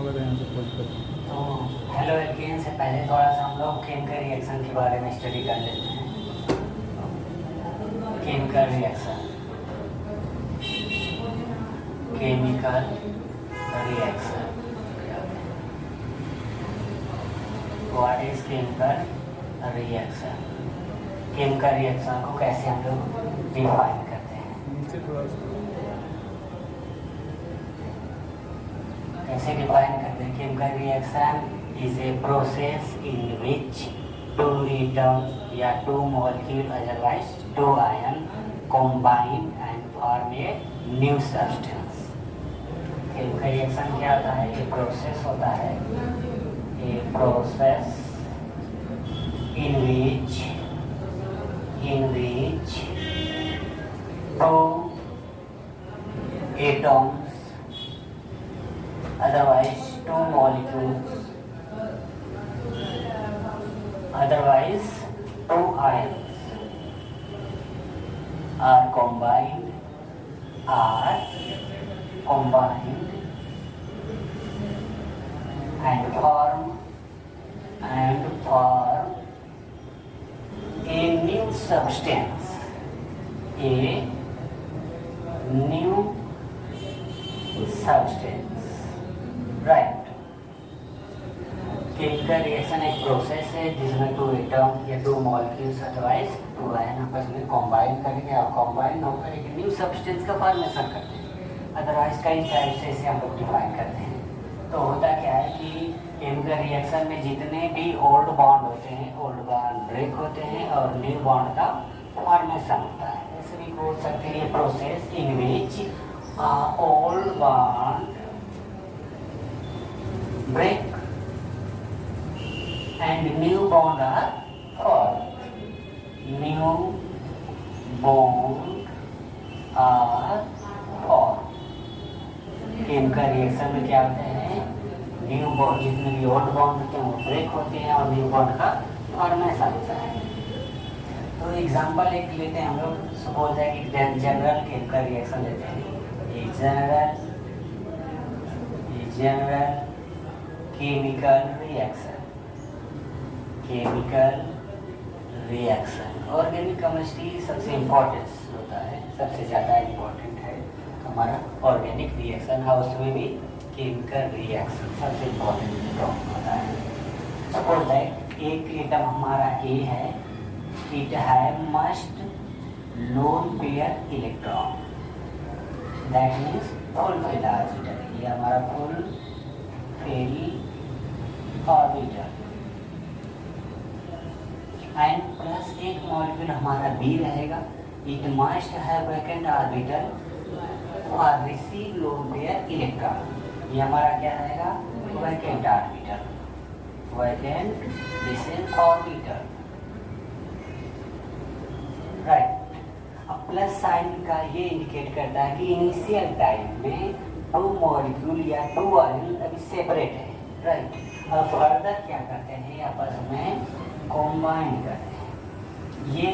होगा तो यहाँ से खोज कर। तो हेलो एल्केन से पहले थोड़ा सा हम लोग केमिकल रिएक्शन के बारे में स्टडी कर लेते हैं। Chemical reaction, chemical reaction, what is chemical reaction? Chemical reaction को कैसे हम लोग डिफाइन करते हैं? नीचे थोड़ा सा कैसे डिफाइन करते हैं? Chemical reaction is a process in which two atom या two molecule otherwise two ion combine and form a new substance. Chemical reaction क्या होता है? ये प्रोसेस होता है, ये process in which two atoms otherwise two molecules otherwise two ions are combined and form a new substance, right? Chemical reaction एक process है जिसमें टू एटम या two molecules otherwise two ion आपस में कंबाइन करेंगे और कंबाइन होकर एक न्यू सब्सटेंस का फॉर्मेशन करते हैं। अदरवाइज कई टाइप से इसे हम लोग डिफाइन करते हैं। तो होता क्या है कि केमिकल रिएक्शन में जितने भी ओल्ड बॉन्ड होते हैं, ओल्ड बॉन्ड ब्रेक होते हैं और न्यू बॉन्ड का फॉर्मेशन होता है। ऐसे भी बोल सकते हैं ये process in which old bond break and new bond are formed. New bond are formed. Chemical reaction में क्या होते हैं? न्यू बॉन्ड, जितने भी ओल्ड बॉन्ड होते हैं वो ब्रेक होते हैं और न्यू बॉन्ड का फॉर्मेशन होता है। तो एग्जांपल एक लेते हैं हम लोग। सपोज है कि जनरल केमिकल रिएक्शन लेते हैं। एक general chemical reaction, chemical reaction organic chemistry सबसे इम्पोर्टेंट होता है, सबसे ज़्यादा इम्पोर्टेंट है हमारा ऑर्गेनिक रिएक्शन है। उसमें भी केमिकल रिएक्शन सबसे इम्पोर्टेंट होता है। सपोज दैट एक एटम हमारा ए है, it have must loan pair electron, that means full orbital. ये हमारा फुल ऑर्बिटल एंड प्लस एक मॉलिक्यूल हमारा बी रहेगा, it must have vacant orbital और रिसीव लोन पेयर इलेक्ट्रॉन। ये हमारा क्या रहेगा? Vacant orbital, vacant this orbital, right. अब प्लस साइन का ये इंडिकेट करता है कि इनिशियल टाइम में टू मॉलिक्यूल या टू आयन अभी सेपरेट है, राइट। और फर्दर क्या करते हैं? आपस में कंबाइन करते हैं। ये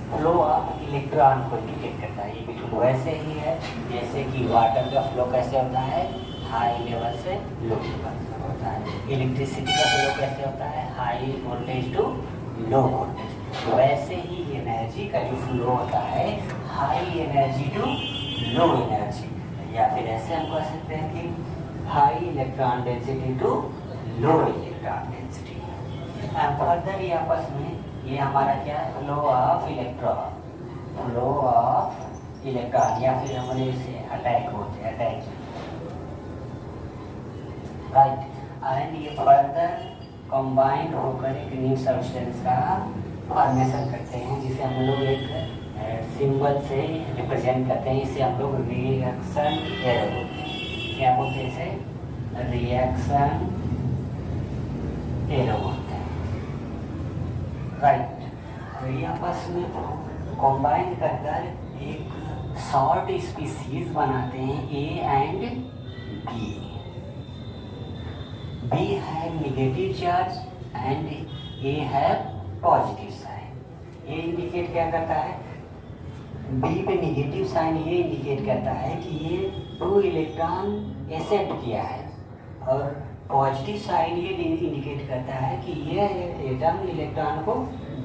फ्लो ऑफ इलेक्ट्रॉन को इंडिकेट करता है। ये बिल्कुल वैसे ही है जैसे कि वाटर का फ्लो कैसे होता है? हाई लेवल से लो लेवल होता है। इलेक्ट्रिसिटी का फ्लो कैसे होता है? High voltage to low voltage. वैसे ही एनर्जी का जो फ्लो होता है high energy to low energy, या फिर ऐसे हम कह सकते हैं कि high electron density to low electron density. And further ये आपस में ये हमारा क्या है? Flow of electron, flow of electron, या फिर हमारे इसे अटैक होते हैं, अटैक, राइट। एंड ये फर्दर कंबाइन होकर एक न्यू सब्सटेंस का फॉर्मेशन करते हैं, जिसे हम लोग एक सिंबल से रिप्रेजेंट करते हैं। इसे हम लोग रिएक्शन एरो बोलते हैं। क्या बोलते हैं इसे? रिएक्शन एरो बोलते हैं, राइट। तो ये आपस में कंबाइन कर एक शॉर्ट स्पीसीज बनाते हैं, ए एंड बी। बी है नेगेटिव चार्ज एंड ए है पॉजिटिव साइन। ये इंडिकेट क्या करता है? बी पे नेगेटिव साइन ये इंडिकेट करता है कि ये टू इलेक्ट्रॉन एक्सेप्ट किया है, और पॉजिटिव साइन ये इंडिकेट करता है कि ये एटम इलेक्ट्रॉन को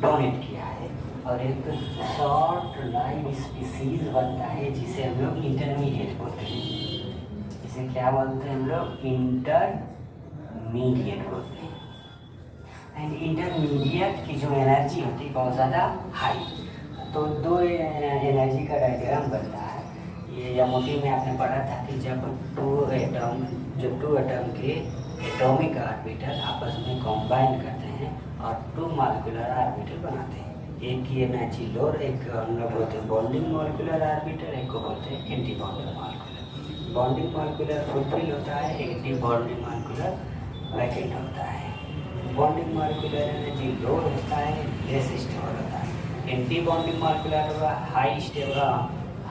डोनेट किया है, और एक शॉर्ट लाइफ स्पीसीज बनता है जिसे हम लोग इंटरमीडिएट बोलते हैं। इसे क्या बोलते हैं हम लोग? इंटरमीडिएट बोलते हैं। एंड इंटरमीडिएट की जो एनर्जी होती है बहुत ज़्यादा हाई। तो दो एनर्जी का डायग्राम बनता है। ये यामोटी में आपने पढ़ा था कि जब टू एटम के एटॉमिक ऑर्बिटल आपस में कंबाइन करते हैं और टू मॉलिक्यूलर ऑर्बिटल बनाते हैं। एक की एनर्जी लोअर, एक हम लोग बोलते हैं बॉन्डिंग मॉलिक्यूलर ऑर्बिटल, एक को बोलते हैं anti bonding molecular. Bonding molecular fulfil होता है, एंटी बॉन्डिंग मॉलिक्यूलर वैकेंट होता है। बॉन्डिंग मॉलिक्यूलर एनर्जी लो होता है, लेस स्टेबल होता है। Anti bonding molecular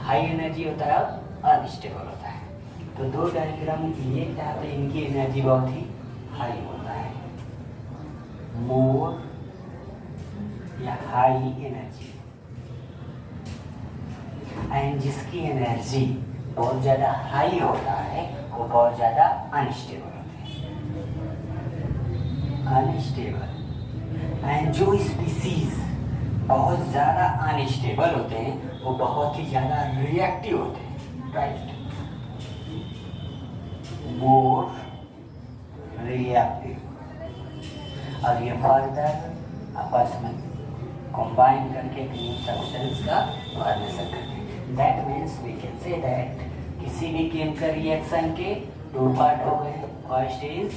high energy होता है और अनस्टेबल होता है। तो दो डायग्राम ये क्या होता है, इनकी एनर्जी बहुत ही हाई होता है, मोर या हाई एनर्जी, एंड जिसकी एनर्जी बहुत ज़्यादा हाई होता है वो बहुत ज़्यादा अनस्टेबल अनस्टेबल। एंड जो स्पीसीज बहुत ज़्यादा अनस्टेबल होते हैं वो बहुत ही ज़्यादा रिएक्टिव होते हैं, राइट? More reactive. और ये फर्दर आपस में कंबाइन करके एक न्यू सब्सटेंस का फॉर्मेशन करते हैं। That means we can say that किसी भी केमिकल रिएक्शन के दो पार्ट हो गए। First is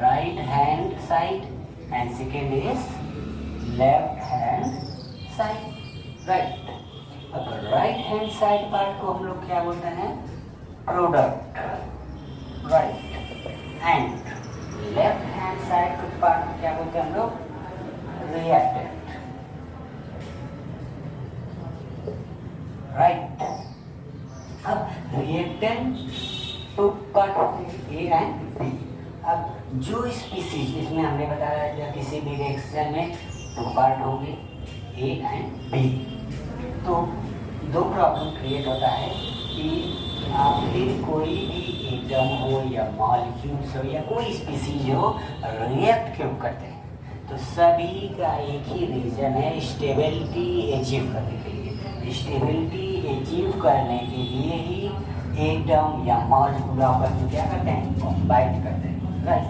right hand side and second is left hand side, right? अब राइट हैंड साइड पार्ट को हम लोग क्या बोलते हैं? Product, right? And left hand side के पार्ट को क्या बोलते हैं हम लोग? Reactant, right? अब रिएक्टेंट टू पार्ट होते हैं ए एंड बी। अब जो स्पीसीज, इसमें हमने बताया किसी भी रिएक्शन में दो पार्ट होंगे ए एंड बी। तो दो प्रॉब्लम क्रिएट होता है कि आखिर कोई भी एटम हो या मॉलिक्यूल्स हो या कोई स्पीसीज हो रिएक्ट क्यों करते हैं? तो सभी का एक ही रीजन है, स्टेबिलिटी अचीव करने के लिए। स्टेबिलिटी अचीव करने के लिए ही एटम या मॉलिक्यूल आपस में क्या करते हैं? कंबाइन करते हैं, राइट?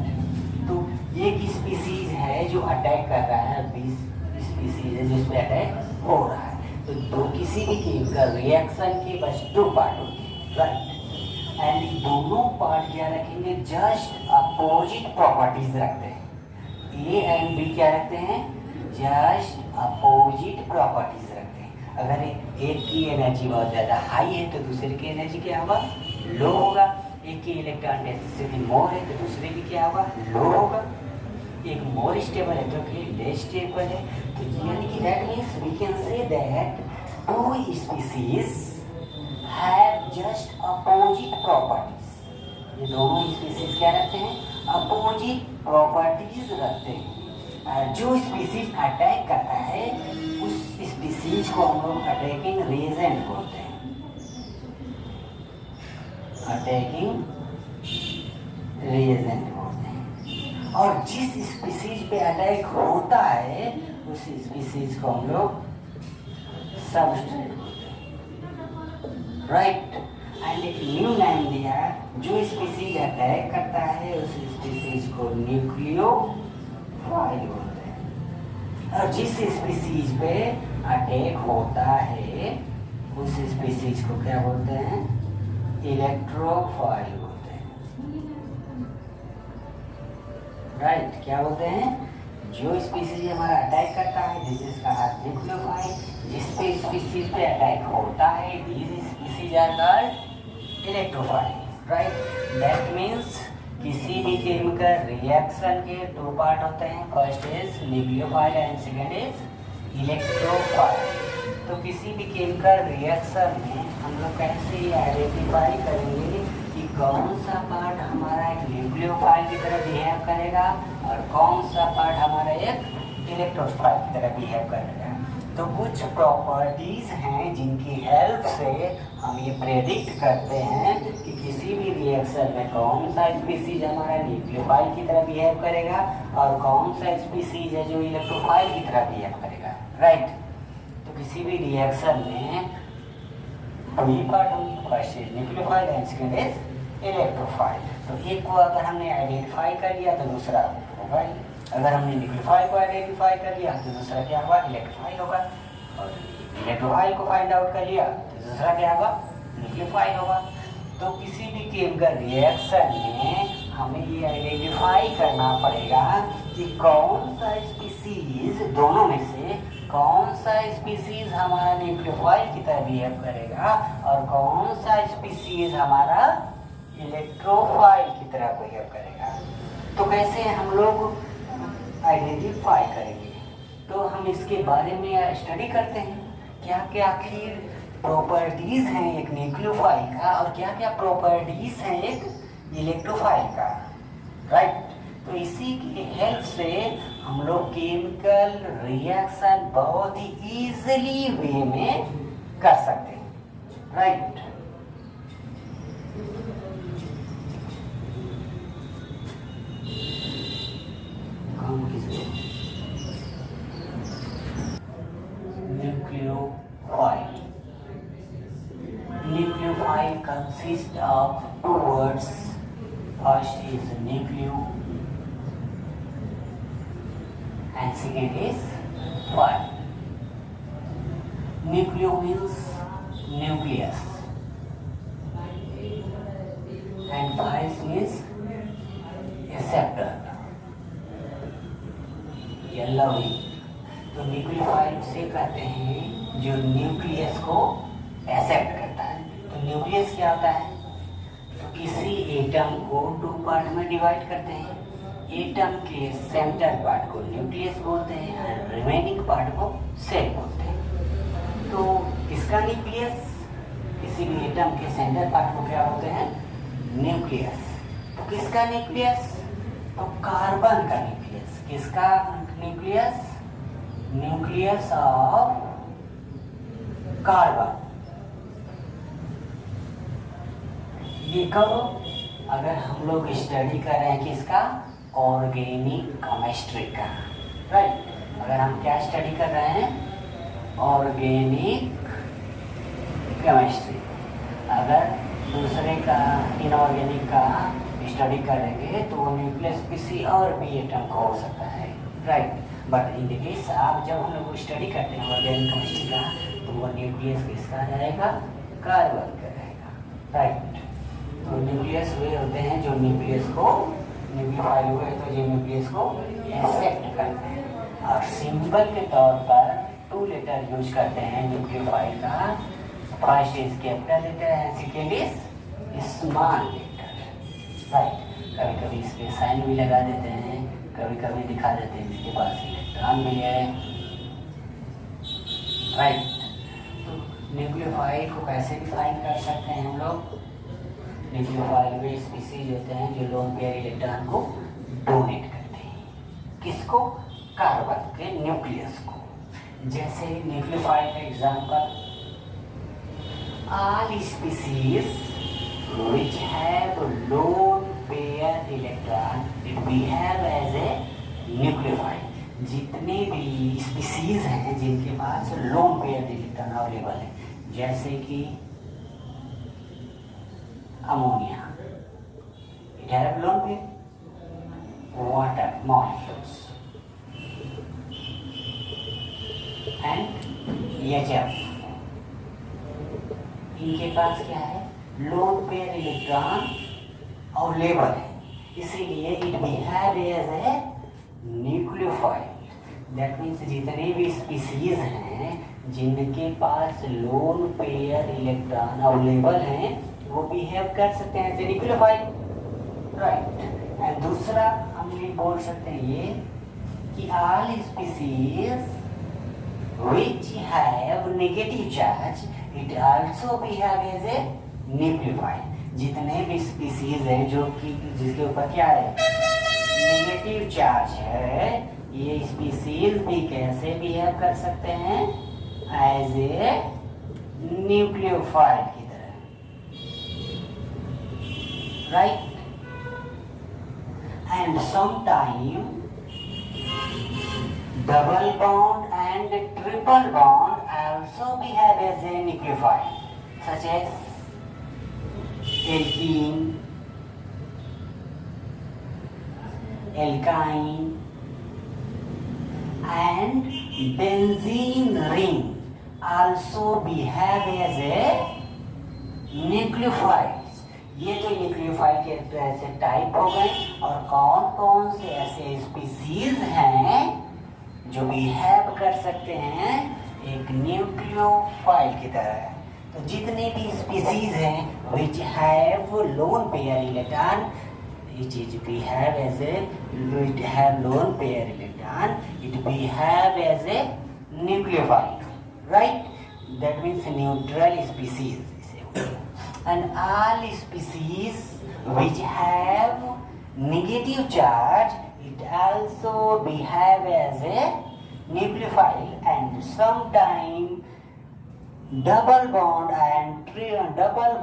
तो एक स्पीसीज है जो अटैक कर रहा है, 20 स्पीसीज है जिसमें अटैक हो रहा है। तो दो किसी भी केमिकल रिएक्शन के बस दो पार्ट होते हैं, राइट? एंड दोनों पार्ट क्या रखेंगे? जस्ट अपोजिट प्रॉपर्टीज रखते हैं। ए एंड बी क्या रखते हैं? जस्ट अपोजिट प्रॉपर्टीज रखते हैं। अगर एक की एनर्जी बहुत ज़्यादा हाई है तो दूसरे की एनर्जी क्या होगा? लो होगा। एक की इलेक्ट्रॉन डेंसिटी मोर है तो दूसरे की क्या होगा? लो होगा। एक मोर स्टेबल है तो कि लेस स्टेबल है। तो यानी कि that means we can say that two species have just opposite properties. ये दोनों स्पीसीज क्या रखते हैं? अपोजिट प्रॉपर्टीज रखते हैं। जो स्पीसीज अटैक करता है उस स्पीसीज को हम लोग अटैकिंग रीजेंट बोलते हैं। अटैकिंग रीजेंट बोलते हैं। और जिस स्पीसीज पे अटैक होता है उस स्पीसीज को हम लोग सबस्ट्रेट बोलते हैं, राइट? एंड एक न्यू नाम दिया, जो स्पीसीज अटैक करता है उस स्पीसीज को न्यूक्लियोफाइल बोलते हैं। और जिस स्पीसीज पे अटैक होता है उस स्पीसीज को क्या बोलते हैं? इलेक्ट्रोफाइल बोलते हैं, राइट? क्या बोलते हैं? जो स्पीसीज हमारा अटैक करता है दिस इज कॉल्ड न्यूक्लियोफाइल। जिस पे स्पीसीज पे अटैक होता है this species are called electrophile, right? That means किसी भी केमिकल रिएक्शन के दो पार्ट होते हैं। First is nucleophile and second is electrophile. तो किसी भी केमिकल रिएक्शन में हम लोग कैसे आइडेंटिफाई करेंगे कि कौन सा पार्ट हमारा एक न्यूक्लियोफाइल की तरह बिहेव करेगा और कौन सा पार्ट हमारा एक इलेक्ट्रोफाइल की तरह बिहेव करेगा? तो कुछ प्रॉपर्टीज हैं जिनकी हेल्प से हम ये प्रेडिक्ट करते हैं कि किसी भी रिएक्शन में कौन सा स्पीसीज हमारा न्यूक्लियोफाइल की तरह बिहेव करेगा और कौन सा स्पीसीज है जो इलेक्ट्रोफाइल की तरह बिहेव करेगा, राइट। तो किसी भी रिएक्शन में दो ही पार्ट होंगे, first is nucleophile and second is electrophile. तो एक को अगर हमने आइडेंटिफाई कर लिया तो दूसरा होगा ही, अगर हमने न्यूक्लियोफाइल को आइडेंटिफाई कर लिया तो दूसरा क्या होगा, इलेक्ट्रोफाइल होगा, और इलेक्ट्रोफाइल को फाइंड आउट कर लिया तो दूसरा क्या होगा, न्यूक्लियोफाइल होगा। तो किसी भी केमिकल रिएक्शन में हमें ये आइडेंटिफाई करना पड़ेगा कि कौन सा स्पीसीज दोनों में से कौन सा स्पीसीज हमारा न्यूक्लियोफाइल की तरह बिहेव करेगा और कौन सा स्पीसीज हमारा इलेक्ट्रोफाइल की तरह बिहेव करेगा। तो कैसे हम लोग आइडेंटिफाई करेंगे, तो हम इसके बारे में स्टडी करते हैं क्या क्या आखिर प्रॉपर्टीज हैं एक न्यूक्लियोफाइल का और क्या क्या प्रॉपर्टीज हैं एक इलेक्ट्रोफाइल का, राइट। तो इसी की हेल्प से हम लोग केमिकल रिएक्शन बहुत ही इजीली वे में कर सकते हैं, right. Nucleophile. Nucleophile consists of two words. First is nucleo and second is phile. Nucleo means nucleus and phile means acceptor. LOE. तो न्यूक्लियोफाइल उसे कहते हैं जो न्यूक्लियस को एक्सेप्ट करता है। तो न्यूक्लियस क्या होता है, तो किसी एटम को दो पार्ट में डिवाइड करते हैं। एटम के सेंटर पार्ट को न्यूक्लियस बोलते हैं और रिमेनिंग पार्ट को सेल बोलते हैं। तो इसका न्यूक्लियस, किसी भी एटम के सेंटर पार्ट को क्या बोलते हैं, न्यूक्लियस। तो किसका न्यूक्लियस, तो कार्बन का न्यूक्लियस। किसका न्यूक्लियस, न्यूक्लियस ऑफ कार्बन। ये कब, अगर हम लोग स्टडी कर रहे हैं किसका, ऑर्गेनिक केमिस्ट्री का, राइट। अगर हम क्या स्टडी कर रहे हैं, ऑर्गेनिक केमिस्ट्री। अगर दूसरे का इनऑर्गेनिक का स्टडी करेंगे तो वो न्यूक्लियस किसी और भी एटम का हो सकता है, right. But in the case आप जब हम लोग स्टडी करते हैं ऑर्गेनिक केमिस्ट्री का, तो वो न्यूक्लियस किसका रहेगा, कार्बन का रहेगा, राइट। तो न्यूक्लियस वे होते हैं जो न्यूक्लियस को, न्यूक्लियोफाइल हुए तो जो न्यूक्लियस को एक्सेप्ट करते हैं। और सिंबल के तौर पर 2 लेटर यूज करते हैं न्यूक्लियोफाइल का। First is capital letter and second is small letter, right. कभी कभी इस पे साइन भी लगा देते हैं, कभी कभी दिखा देते हैं इसके पास इलेक्ट्रॉन भी है, राइट। तो न्यूक्लियोफाइल को कैसे डिफाइन कर सकते हैं हम लोग, न्यूक्लियोफाइल वे स्पीसीज होते हैं जो लोन पेयर इलेक्ट्रॉन को डोनेट करते हैं, किसको, कार्बन के न्यूक्लियस को। जैसे न्यूक्लियोफाइल का example, all species which have lone pair electron it behave as a nucleophile। जितने भी स्पीसीज हैं जिनके पास लोन पेयर इलेक्ट्रॉन अवेलेबल है, जैसे कि ammonia, it have lone pair, water molecules and HF, इनके पास क्या है, लोन पेयर इलेक्ट्रॉन अवेलेबल है, इसीलिए it behave as a nucleophile. That means जितने भी स्पीसीज हैं जिनके पास लोन पेयर इलेक्ट्रॉन अवेलेबल हैं वो बिहेव कर सकते हैं as a nucleophile, right. And दूसरा हम ये बोल सकते हैं ये कि all species which have negative charge it also behave as a nucleophile। जितने भी स्पीसीज हैं जो कि जिसके ऊपर क्या है, नेगेटिव चार्ज है, ये स्पीसीज भी कैसे बिहेव कर सकते हैं, एज ए न्यूक्लियोफाइल की तरह, right. And sometime double bond and triple bond also behave as a nucleophile, such as alkene, alkyne, and benzene ring also behave as a nucleophiles. ये तो न्यूक्लियोफाइल के ऐसे टाइप हो गए, और कौन कौन से ऐसे स्पीसीज हैं जो बिहेव कर सकते हैं एक न्यूक्लियोफाइल की तरह। तो जितने भी स्पीसीज हैं which have loan pair electron, it behave as a, it have lone pair electron, it behave as a nucleophile, right? That means neutral species. And all species which have negative charge, it also behave as a nucleophile, and sometime double bond and triple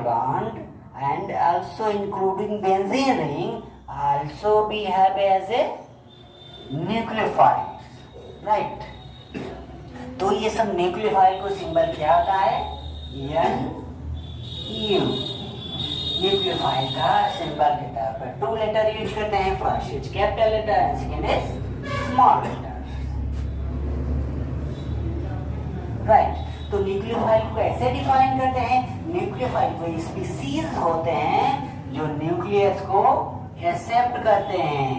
bond, and also including benzene ring also behave as a nucleophile, right? तो ये सब nucleophile को symbol क्या होता है? NU, nucleophile का symbol के तौर पर 2 लेटर यूज करते हैं। First is capital letter and second is small letter, right. तो न्यूक्लियोफाइल को ऐसे डिफाइन करते हैं, न्यूक्लियोफाइल वो स्पीसीज होते हैं जो न्यूक्लियस को एक्सेप्ट करते हैं।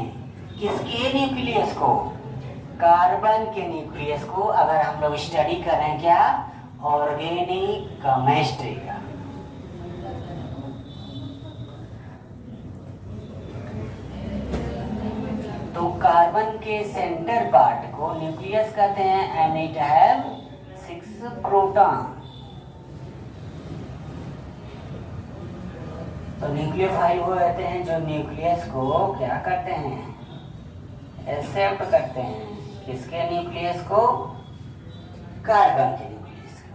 किसके न्यूक्लियस को? कार्बन के न्यूक्लियस को। अगर हम लोग स्टडी कर रहे हैं क्या? ऑर्गेनिक केमिस्ट्री का। तो कार्बन के सेंटर पार्ट को न्यूक्लियस कहते हैं, एंड इट हैव 6 प्रोटॉन। तो न्यूक्लियोफाइल वो रहते हैं जो न्यूक्लियस को क्या करते हैं? एक्सेप्ट करते हैं। किसके न्यूक्लियस को? कार्बन के न्यूक्लियस को।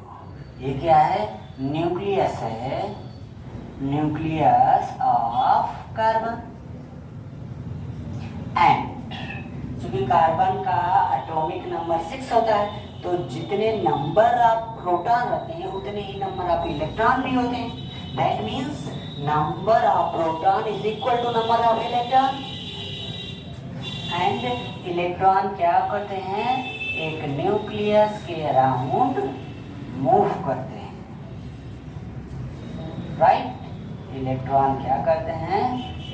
ये क्या है? न्यूक्लियस है, न्यूक्लियस ऑफ कार्बन। एंड चूंकि कार्बन का एटॉमिक नंबर 6 होता है, तो जितने नंबर ऑफ प्रोटॉन होते हैं उतने ही नंबर ऑफ इलेक्ट्रॉन भी होते हैं। That means number of proton is equal to number of electron. And electron क्या करते हैं? एक न्यूक्लियस के अराउंड मूव करते हैं, राइट। इलेक्ट्रॉन क्या करते हैं?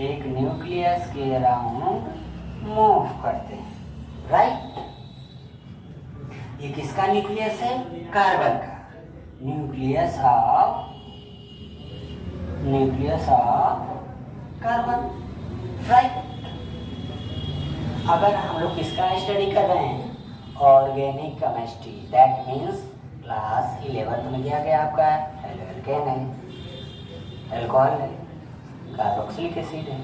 एक न्यूक्लियस के अराउंड मूव करते हैं, राइट। ये किसका न्यूक्लियस है? कार्बन का। Nucleus of carbon, right. अगर हम लोग किसका स्टडी कर रहे हैं? Organic chemistry. That means class 11 में क्या गया आपका? एल्केन है, एल्कोहल है, कार्बोक्सिलिक एसिड है,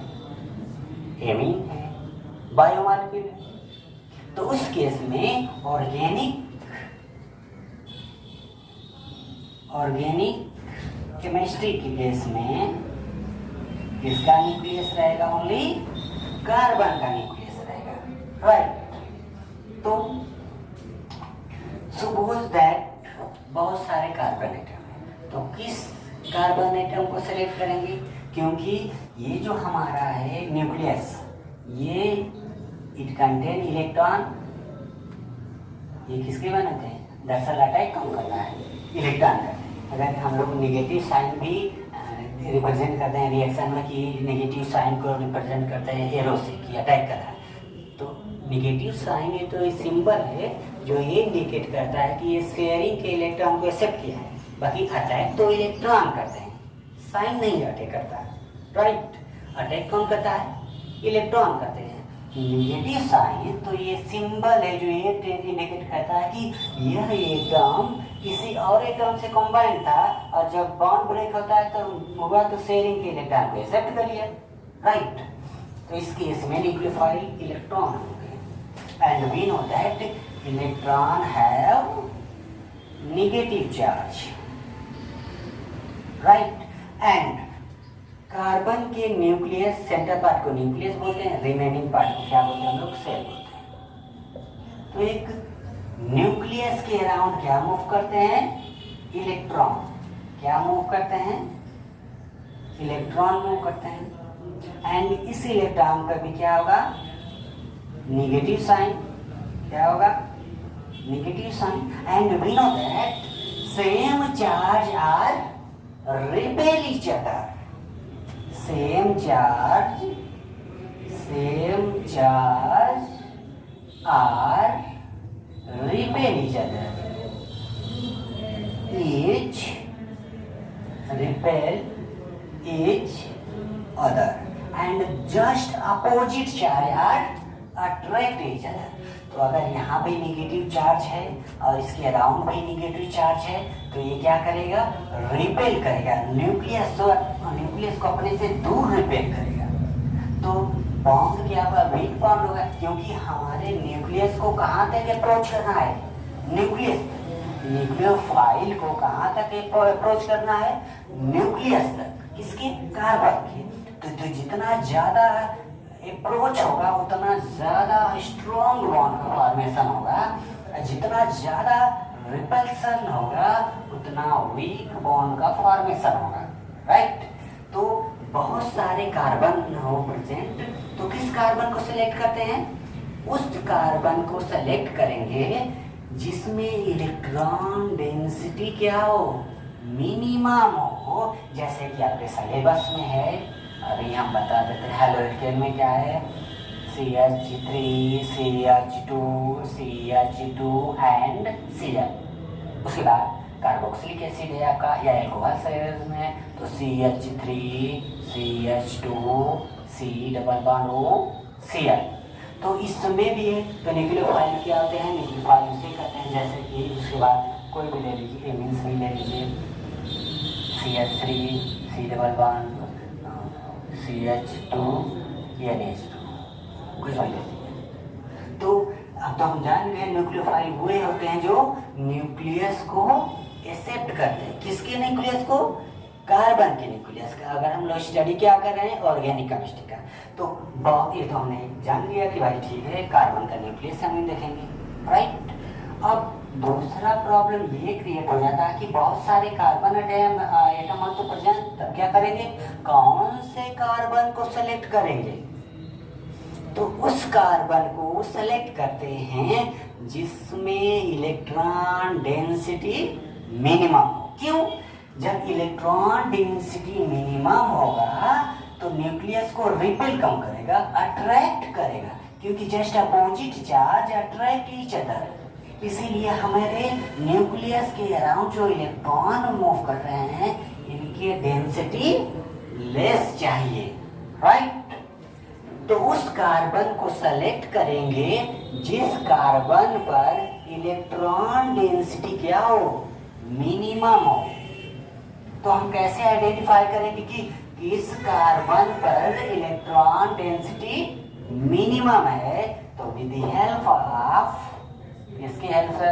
एमीन है, बायोमॉलिक्यूल है। तो उस केस में ऑर्गेनिक केमिस्ट्री के केस में किसका न्यूक्लियस रहेगा? ओनली कार्बन का न्यूक्लियस रहेगा, राइट। तो सपोज दैट बहुत सारे कार्बन एटम है, तो किस कार्बन एटम को सेलेक्ट करेंगे? क्योंकि ये जो हमारा है न्यूक्लियस, ये इट कंटेन इलेक्ट्रॉन। ये किसके बनते हैं? दरअसल अटैक कौन करता है? इलेक्ट्रॉन करते हैं। अगर हम लोग नेगेटिव साइन भी रिप्रेजेंट करते हैं रिएक्शन में, कि नेगेटिव साइन को रिप्रेजेंट करते हैं एरो से कि अटैक कर रहा है, तो नेगेटिव साइन ये तो सिंबल है जो ये इंडिकेट करता है कि ये शेयरिंग के इलेक्ट्रॉन को एक्सेप्ट किया है। बाकी अटैक तो इलेक्ट्रॉन करते हैं, साइन नहीं अटैक करता है, राइट। अटैक कौन करता है? इलेक्ट्रॉन करते हैं। नेगेटिव साइन तो ये सिंबल है जो ये इंडिकेट करता है कि यह एटम किसी और एटम से कंबाइंड था, और जब बॉन्ड ब्रेक होता है तो हुआ तो शेयरिंग के इलेक्ट्रॉन को एक्सेप्ट कर लिया, राइट। तो इस केस में न्यूक्लियोफाइल इलेक्ट्रॉन हो गए। And we know that electron have negative charge, right. And carbon के न्यूक्लियस, सेंटर पार्ट को न्यूक्लियस बोलते हैं, रिमेनिंग पार्ट को क्या बोलते हैं हम लोग, सेल बोलते हैं। तो एक न्यूक्लियस के अराउंड क्या मूव करते हैं, इलेक्ट्रॉन। क्या मूव करते हैं, इलेक्ट्रॉन मूव करते हैं। एंड इस इलेक्ट्रॉन पर भी क्या होगा, नेगेटिव साइन। क्या होगा, negative sign. And we know that same charge are repel each other. Same charge are repel each other. Each repel each other, and just opposite charge are attract each other. तो अगर यहाँ पे negative charge है और इसके around भी negative charge है तो ये क्या करेगा, रिपेल करेगा, न्यूक्लियस को अपने से दूर रिपेल करेगा। तो बॉन्ड क्या होगा, वीक बॉन्ड होगा, क्योंकि हमारे न्यूक्लियस को कहाँ तक अप्रोच करना है, न्यूक्लियोफाइल को कहाँ तक अप्रोच करना है, न्यूक्लियस तक, किसके, कार्बन के। तो जितना ज्यादा अप्रोच होगा उतना ज्यादा स्ट्रॉन्ग बॉन्ड का फॉर्मेशन होगा, जितना ज्यादा रिपल्सन होगा उतना वीक बॉन्ड का फॉर्मेशन होगा, राइट। तो बहुत सारे कार्बन हो प्रेजेंट, तो किस कार्बन को सिलेक्ट करते हैं, उस कार्बन को सेलेक्ट करेंगे जिसमें इलेक्ट्रॉन डेंसिटी क्या हो, मिनिमम हो। जैसे कि आपके सिलेबस में है, अभी हम बता देते हैं, हेलोकेन में क्या है, CH3, CH2, CH2 and Cl। उसके बाद कार्बोक्सिलिक एसिड है आपका, या एल्कोहल सीरीज में, तो CH3, CH2, C double bond O, Cl। तो इसमें भी है, तो न्यूक्लियोफाइल क्या होते हैं, न्यूक्लियोफाइल उसे कहते हैं। जैसे कि उसके बाद कोई भी ले लीजिए, एमिन्स भी ले लीजिए, CH3, C double bond CH2, NH2, कुछ भी ले लीजिए। तो अब तो हम जान गए न्यूक्लियोफाइल वो होते हैं जो न्यूक्लियस को एक्सेप्ट करते हैं। किसके न्यूक्लियस को, कार्बन के न्यूक्लियस का। अगर हम लोग स्टडी क्या कर रहे हैं, ऑर्गेनिक केमिस्ट्री का, तो बहुत ये तो हमने जान लिया कि भाई ठीक है कार्बन का न्यूक्लियस हम देखेंगे, राइट। अब दूसरा प्रॉब्लम ये क्रिएट हो जाता है कि बहुत सारे कार्बन एटम तो प्रेजेंट, तब क्या करेंगे, कौन से कार्बन को सेलेक्ट करेंगे, तो उस कार्बन को सेलेक्ट करते हैं जिसमें इलेक्ट्रॉन डेंसिटी मिनिमम हो। क्यों, जब इलेक्ट्रॉन डेंसिटी मिनिमम होगा तो न्यूक्लियस को रिपेल कम करेगा, अट्रैक्ट करेगा, क्योंकि just opposite charge attract each other. इसीलिए हमारे न्यूक्लियस के अराउंड जो इलेक्ट्रॉन मूव कर रहे हैं इनकी डेंसिटी लेस चाहिए, राइट। तो उस कार्बन को सेलेक्ट करेंगे जिस कार्बन पर इलेक्ट्रॉन डेंसिटी क्या हो, मिनिमम हो। तो हम कैसे आइडेंटिफाई करेंगे कि किस कार्बन पर इलेक्ट्रॉन डेंसिटी मिनिमम है, तो विद द हेल्प ऑफ, इसकी हेल्प से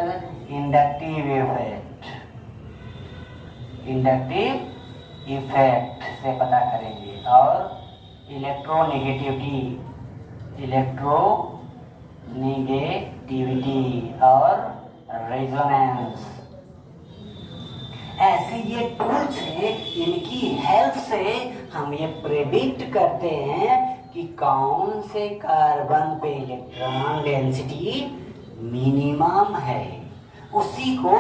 इंडक्टिव इफेक्ट से पता करेंगे, और इलेक्ट्रोनेगेटिविटी और रेजोनेंस, ऐसे ये टूल्स हैं, इनकी हेल्प से हम ये प्रेडिक्ट करते हैं कि कौन से कार्बन पे इलेक्ट्रॉन डेंसिटी मिनिमम है, उसी को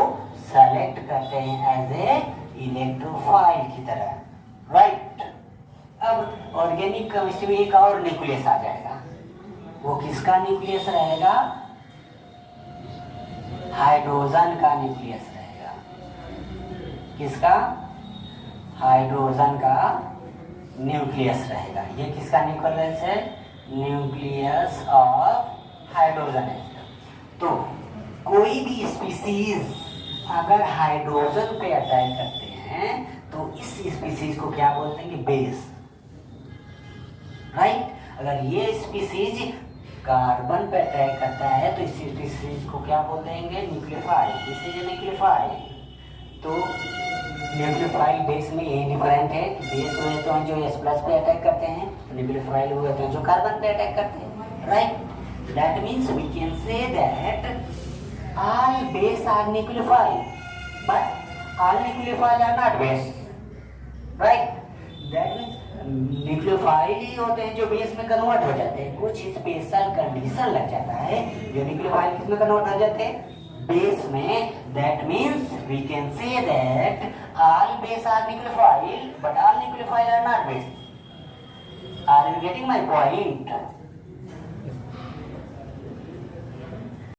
सेलेक्ट करते हैं एज ए इलेक्ट्रोफाइल की तरह, राइट। अब ऑर्गेनिक केमिस्ट्री में एक और न्यूक्लियस आ जाएगा, वो किसका न्यूक्लियस रहेगा, हाइड्रोजन का न्यूक्लियस रहेगा। किसका, हाइड्रोजन का न्यूक्लियस रहेगा। ये किसका न्यूक्लियस है, न्यूक्लियस ऑफ हाइड्रोजन है। तो कोई भी स्पीसीज अगर हाइड्रोजन पे अटैक करते हैं तो इस स्पीसीज को क्या बोलते हैं कि बेस, राइट। अगर ये स्पीसीज कार्बन पे अटैक करता है तो इस चीज को क्या बोल देंगे, nucleophile. This is a nucleophile. तो न्यूक्लियोफाइल बेस में ये डिफरेंट है कि बेस हुए तो जो H प्लस पे अटैक करते हैं, न्यूक्लियोफाइल हुए तो जो कार्बन पे अटैक करते हैं, right. That means we can say that all base are nucleophile but all nucleophile are not base, right. That means nucleophile ही होते हैं जो बेस में कन्वर्ट हो जाते हैं। कुछ स्पेशल कंडीशन लग जाता है जो न्यूक्लियोफाइल किस में कन्वर्ट हो जाते हैं, बेस में। That means we can say that all base are nucleophile but all nucleophile are not base. Are you getting my point?